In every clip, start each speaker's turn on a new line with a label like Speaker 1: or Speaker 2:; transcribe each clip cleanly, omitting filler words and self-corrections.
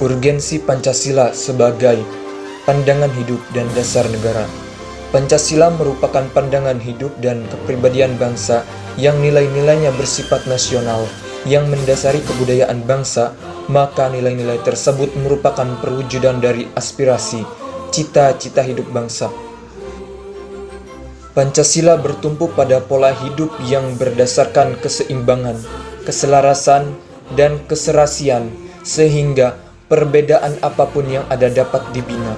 Speaker 1: Urgensi Pancasila sebagai pandangan hidup dan dasar negara. Pancasila merupakan pandangan hidup dan kepribadian bangsa yang nilai-nilainya bersifat nasional, yang mendasari kebudayaan bangsa, maka nilai-nilai tersebut merupakan perwujudan dari aspirasi, cita-cita hidup bangsa. Pancasila bertumpu pada pola hidup yang berdasarkan keseimbangan, keselarasan, dan keserasian, sehingga perbedaan apapun yang ada dapat dibina.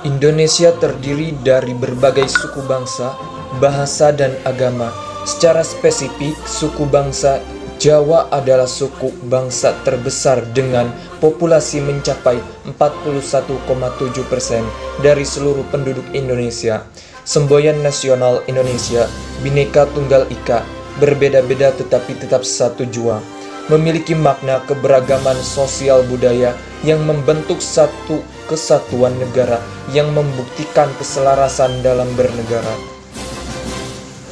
Speaker 1: Indonesia terdiri dari berbagai suku bangsa, bahasa, dan agama. Secara spesifik, suku bangsa Jawa adalah suku bangsa terbesar dengan populasi mencapai 41,7% dari seluruh penduduk Indonesia. Semboyan nasional Indonesia, Bhinneka Tunggal Ika, berbeda-beda tetapi tetap satu jua. Memiliki makna keberagaman sosial budaya yang membentuk satu kesatuan negara yang membuktikan keselarasan dalam bernegara.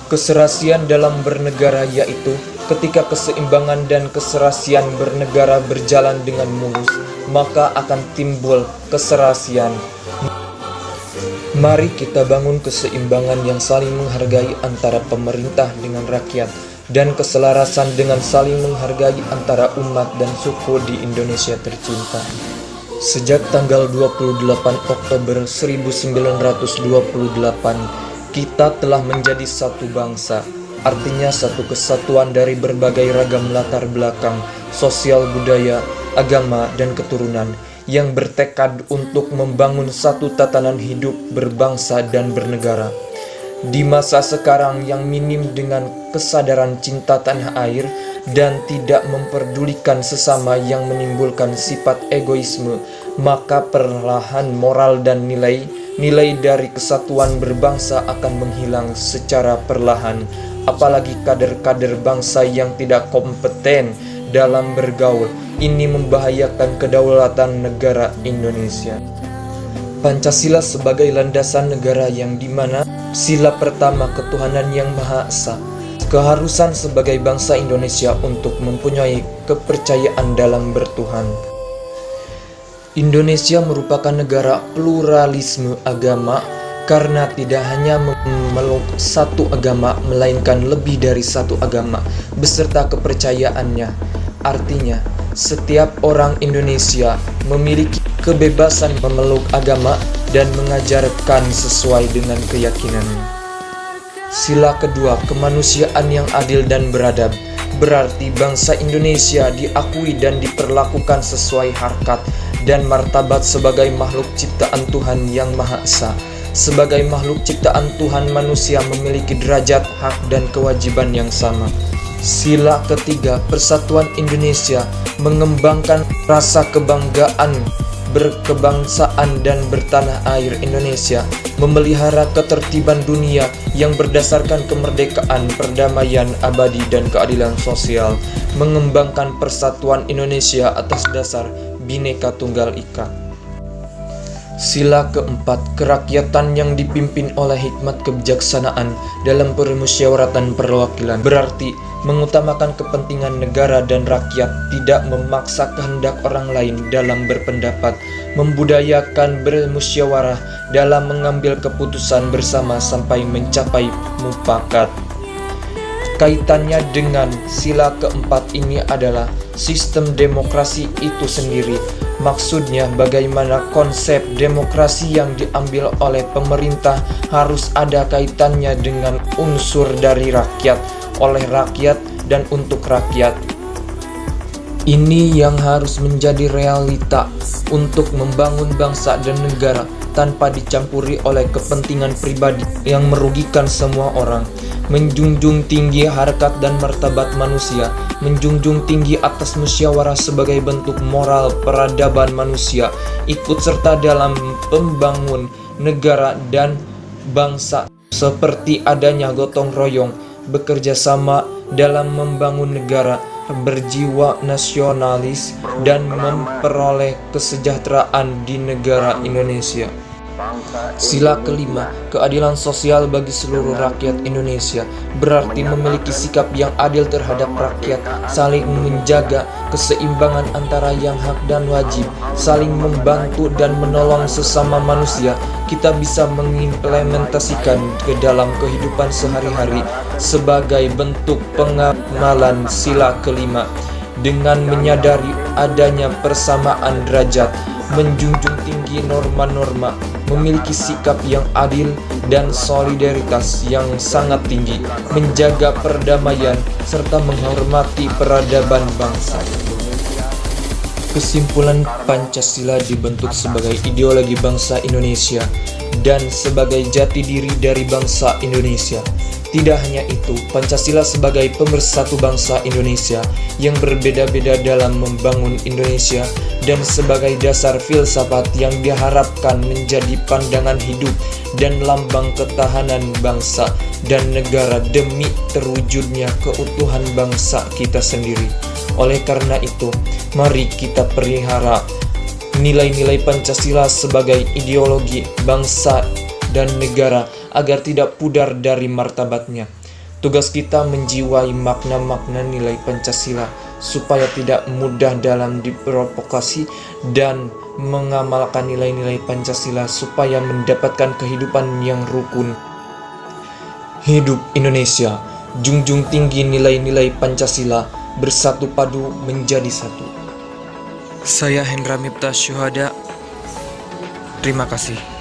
Speaker 1: Keserasian dalam bernegara yaitu ketika keseimbangan dan keserasian bernegara berjalan dengan mulus, maka akan timbul keserasian. Mari kita bangun keseimbangan yang saling menghargai antara pemerintah dengan rakyat, dan keselarasan dengan saling menghargai antara umat dan suku di Indonesia tercinta. Sejak tanggal 28 Oktober 1928, kita telah menjadi satu bangsa, artinya satu kesatuan dari berbagai ragam latar belakang, sosial budaya, agama, dan keturunan, yang bertekad untuk membangun satu tatanan hidup berbangsa dan bernegara. Di masa sekarang yang minim dengan kesadaran cinta tanah air dan tidak memperdulikan sesama yang menimbulkan sifat egoisme, maka perlahan moral dan nilai dari kesatuan berbangsa akan menghilang secara perlahan, apalagi kader-kader bangsa yang tidak kompeten dalam bergaul. Ini membahayakan kedaulatan negara Indonesia. Pancasila sebagai landasan negara yang dimana sila pertama ketuhanan yang Maha Esa, keharusan sebagai bangsa Indonesia untuk mempunyai kepercayaan dalam bertuhan. Indonesia merupakan negara pluralisme agama karena tidak hanya memeluk satu agama, melainkan lebih dari satu agama beserta kepercayaannya. Artinya, setiap orang Indonesia memiliki kebebasan memeluk agama dan mengajarkan sesuai dengan keyakinannya. Sila kedua, kemanusiaan yang adil dan beradab, berarti bangsa Indonesia diakui dan diperlakukan sesuai harkat dan martabat sebagai makhluk ciptaan Tuhan yang Maha Esa. Sebagai makhluk ciptaan Tuhan, manusia memiliki derajat, hak, dan kewajiban yang sama. Sila ketiga, persatuan Indonesia mengembangkan rasa kebanggaan berkebangsaan dan bertanah air Indonesia, memelihara ketertiban dunia yang berdasarkan kemerdekaan, perdamaian abadi, dan keadilan sosial, mengembangkan persatuan Indonesia atas dasar Bhinneka Tunggal Ika. Sila keempat, kerakyatan yang dipimpin oleh hikmat kebijaksanaan dalam permusyawaratan perwakilan, berarti mengutamakan kepentingan negara dan rakyat, tidak memaksa kehendak orang lain dalam berpendapat, membudayakan bermusyawarah dalam mengambil keputusan bersama sampai mencapai mufakat. Kaitannya dengan sila keempat ini adalah sistem demokrasi itu sendiri. Maksudnya bagaimana konsep demokrasi yang diambil oleh pemerintah harus ada kaitannya dengan unsur dari rakyat, oleh rakyat, dan untuk rakyat. Ini yang harus menjadi realita untuk membangun bangsa dan negara tanpa dicampuri oleh kepentingan pribadi yang merugikan semua orang. Menjunjung tinggi harkat dan martabat manusia, menjunjung tinggi atas musyawarah sebagai bentuk moral peradaban manusia, ikut serta dalam pembangun negara dan bangsa seperti adanya gotong royong, bekerja sama dalam membangun negara, berjiwa nasionalis, dan memperoleh kesejahteraan di negara Indonesia. Sila kelima, keadilan sosial bagi seluruh rakyat Indonesia, berarti memiliki sikap yang adil terhadap rakyat, saling menjaga keseimbangan antara yang hak dan wajib, saling membantu dan menolong sesama manusia, kita bisa mengimplementasikan ke dalam kehidupan sehari-hari sebagai bentuk pengamalan sila kelima. Dengan menyadari adanya persamaan derajat, menjunjung tinggi norma-norma, memiliki sikap yang adil dan solidaritas yang sangat tinggi, menjaga perdamaian, serta menghormati peradaban bangsa. Kesimpulan, Pancasila dibentuk sebagai ideologi bangsa Indonesia dan sebagai jati diri dari bangsa Indonesia. Tidak hanya itu, Pancasila sebagai pemersatu bangsa Indonesia yang berbeda-beda dalam membangun Indonesia dan sebagai dasar filsafat yang diharapkan menjadi pandangan hidup dan lambang ketahanan bangsa dan negara demi terwujudnya keutuhan bangsa kita sendiri. Oleh karena itu, mari kita pelihara nilai-nilai Pancasila sebagai ideologi bangsa dan negara agar tidak pudar dari martabatnya. Tugas kita menjiwai makna-makna nilai Pancasila supaya tidak mudah dalam diprovokasi dan mengamalkan nilai-nilai Pancasila supaya mendapatkan kehidupan yang rukun. Hidup Indonesia, junjung tinggi nilai-nilai Pancasila, bersatu padu menjadi satu. Saya Hendra Mipta Syuhada. Terima kasih.